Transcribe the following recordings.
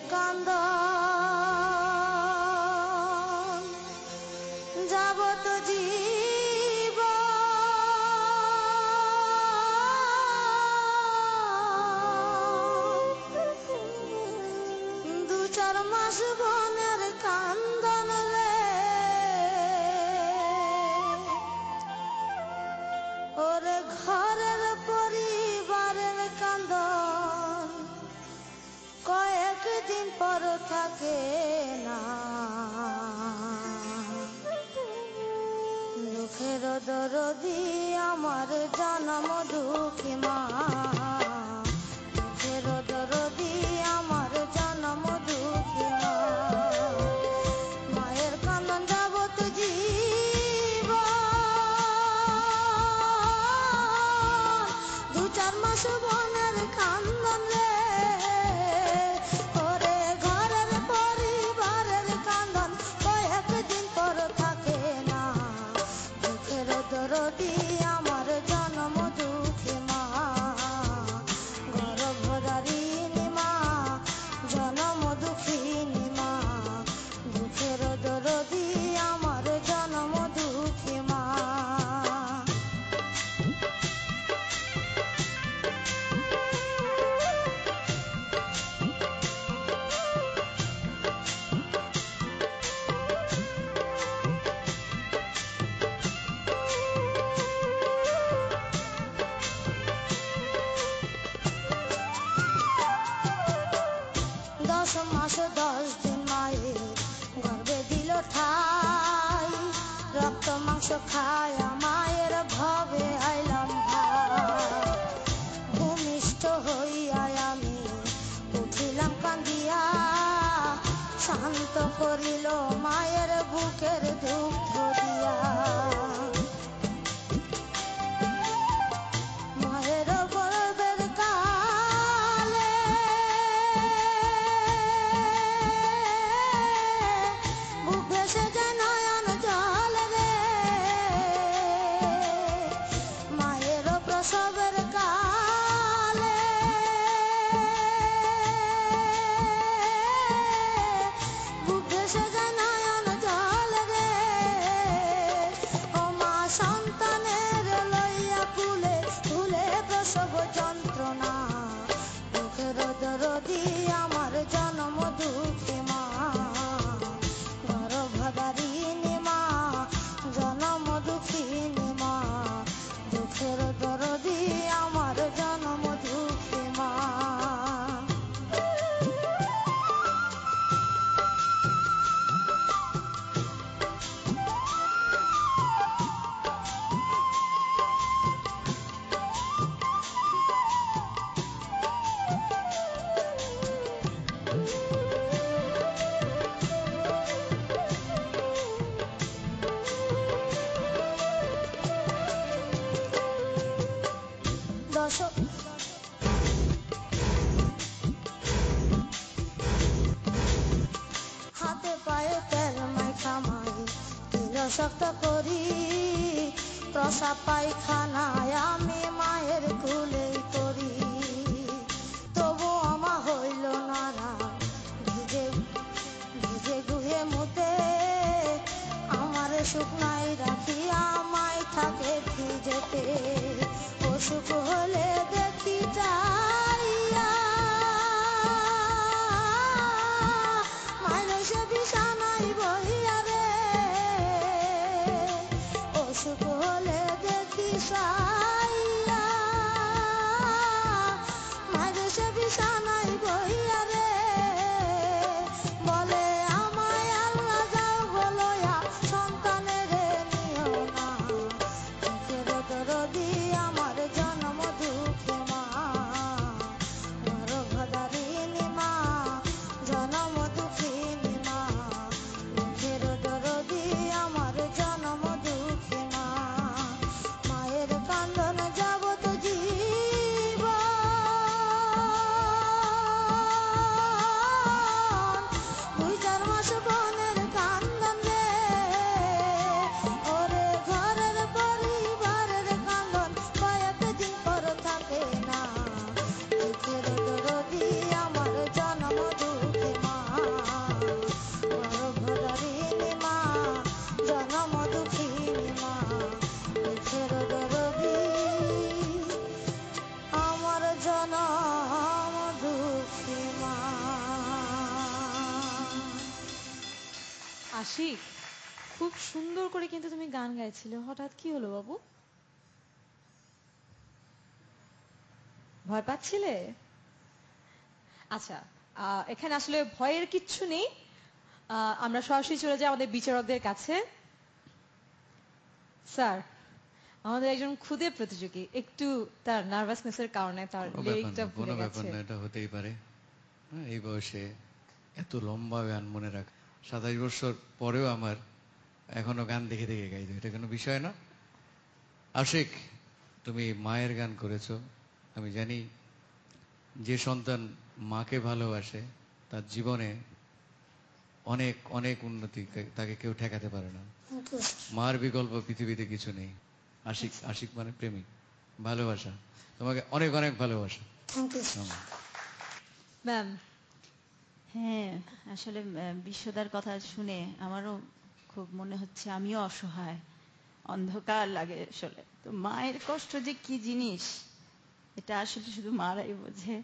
কান্দন যাবত জীবন দু চার মাস বনের কান্দন রে ওরে ঘরের পরিবারের কান্দন কয়েকদিন পর থাকে না দুঃখের দরদি আমার জনম দুঃখী মা দুঃখের দরদি আমার জনম দুঃখী মা মায়ের কান্দন যাবত জীবন দু চার মাস বনের কান্দন রে ওরে ঘরের পরিবারের কান্দন কয়েকদিন পর থাকে না দুঃখের দরদি আমার জনম দুঃখী মা গর্ভধারিণী মা জনম দুঃখিনী মা দুঃখের দরদি আমার জনম দুঃখী মা দশ মাস 10 দিন মায়ের গর্ভে দিল ঠাই রক্ত মাংস খায়া মায়ের ভবে আইলাম ভাই ভূমিষ্ঠ হইয়া আমি উঠিলাম কান্দিয়া শান্ত করিল মায়ের বুকের দুঃখ দিয়া মায়ের গর্ভের কালে বুক ভেসে যায় নয়ন জল রে মায়ের প্রসবের কালে বুক ভেসে যায় নয়ন জল রে ও মা সন্তানের লইয়া কুলে কুলে প্রসব যন্ত্রণা দুঃখের দরদি আমার জনম দুঃখী মা গর্ভধারিণী মা জনম দুঃখিনী মা দুঃখের দরদি আমার জনম দুঃখী মা দশক হাতে পায়ে তেল মাইখা মাই তিল শক্ত করি প্রসাব পায়খানায় আমি মায়ের কুলেই করি তবু আমা হইল না ভিজে ভিজে গুহে মুতে আমার শুকনাই রাখিয়া মাই থাকে ভিজেতে অসুখ হলে দেখি যাইয়া মায়ের সে বিছানাই বহিয়া রে অসুখ হলে দেখি যাইয়া মায়ের সে বিছানাই বহিয়া রে বলে আমায় আল্লাহ যাও বলয়া সন্তানের নিও না দুঃখের দরদি আমার জনম দুঃখী মা সুন্দর করে কিন্তু তুমি গান গাইছিলে, হঠাৎ কি হলো বাবু? ভয় পাচ্ছিলে? আচ্ছা, এখানে আসলে ভয়ের কিচ্ছু নেই। আমরা সরাসরি চলে যাই আমাদের বিচারকদের কাছে। স্যার, আমাদের একজন খুদে প্রতিযোগী একটু তার নার্ভাসনেসের কারণে তার লিরিকটা ভুলে গেছে। এটা হতেই পারে। এই বয়সে এত লম্বা গান মনে রাখ, 27 বছর পরেও আমার এখনো গান দেখে দেখে গাইতে, এটা কোনো বিষয় না। আশিক, তুমি মায়ের গান করেছো। আমি জানি যে সন্তান মাকে ভালোবাসে তার জীবনে অনেক অনেক উন্নতি, তাকে কেউ ঠেকাতে পারে না। মার বিকল্প পৃথিবীতে কিছু নেই। আশিক, আশিক মানে প্রেমিক, ভালোবাসা। তোমাকে অনেক অনেক ভালোবাসা। ম্যাম। হ্যাঁ, আসলে বিশ্বদার কথা শুনে আমারও খুব মনে হচ্ছে আমিও অসহায়, অন্ধকার লাগে আসলে। তো মায়ের কষ্ট যে কি জিনিস এটা আসলে শুধু মারাই বোঝে।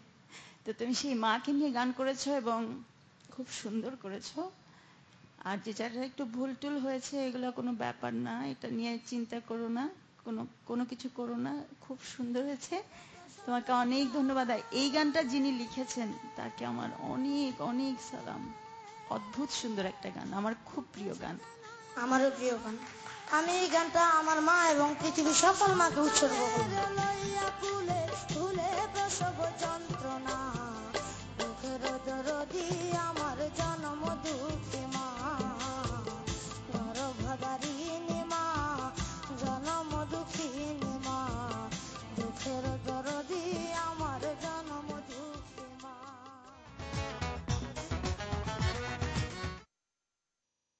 তো তুমি সেই মাকে নিয়ে গান করেছো এবং খুব সুন্দর করেছো। আর যে যারা একটু ভুল টুল হয়েছে এগুলো কোনো ব্যাপার না, এটা নিয়ে চিন্তা করো না, কোনো কিছু করো না, খুব সুন্দর হয়েছে। তোমাকে অনেক ধন্যবাদ। এই গানটা যিনি লিখেছেন তাকে আমার অনেক অনেক সালাম। অদ্ভুত সুন্দর একটা গান, আমার খুব প্রিয় গান। আমারও প্রিয় গান। আমি এই গানটা আমার মা এবং পৃথিবীর সকল মাকে উৎসর্গ করব।